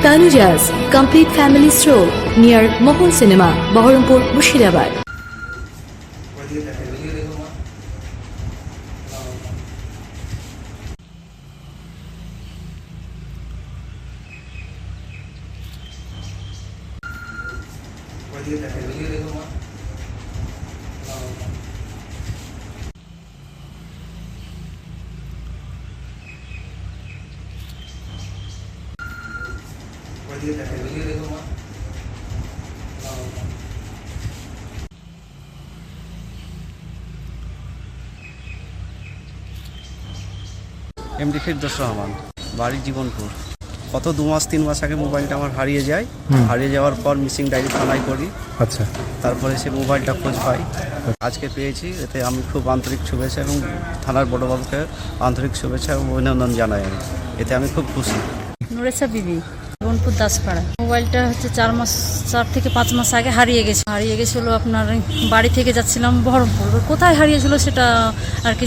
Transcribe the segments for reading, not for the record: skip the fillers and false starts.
Tanuja's complete family stroll near Mohol Cinema, Baharampur, Murshidabad. MD Firdous Rahman, বাড়ি জীবনপুর। গত 2-3 মাস আগে মোবাইলটা আমার হারিয়ে যায়। হারিয়ে যাওয়ার পর মিসিং ডায়েরি থানায় করি। আচ্ছা, তারপরে সে মোবাইলটা খোঁজ পাই, আজকে পেয়েছি। এতে আমি খুব আন্তরিক শুভেচ্ছা এবং থানার বড়বাবুকে আন্তরিক শুভেচ্ছা এবং অভিনন্দন জানাই। এতে আমি খুব খুশি। নুরেসা বিবি, জীবনপুর দাসপাড়া। মোবাইলটা হচ্ছে 4 থেকে 5 মাস আগে হারিয়ে গেছিলো আপনার বাড়ি থেকে যাচ্ছিলাম বহরমপুর। কোথায় হারিয়েছিল সেটা আর কি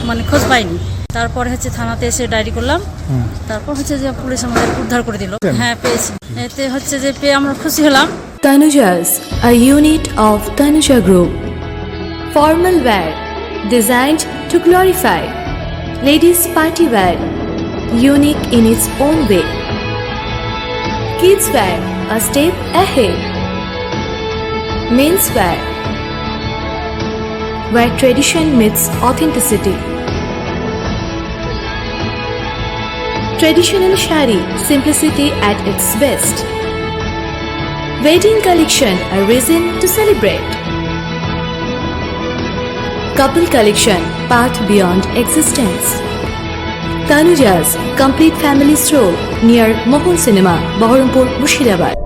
মানে খোঁজ পাইনি। তারপরে হচ্ছে থানাতে এসে ডায়েরি করলাম। তারপর হচ্ছে যে পুলিশ আমাদের উদ্ধার করে দিল। হ্যাঁ, পেয়েছি। এতে হচ্ছে যে পেয়ে আমরা খুশি হলাম। Tanuja's, a unit of Tanuja Group. Formal wear designed to glorify. Ladies party wear, unique in its own way. Kids wear, a step ahead. Men's wear, where tradition meets authenticity. Traditional shari, simplicity at its best. Wedding collection, a reason to celebrate. Couple collection, path beyond existence. Tanuja's complete family stroll near Mohol Cinema, Baharampur, Murshidabad.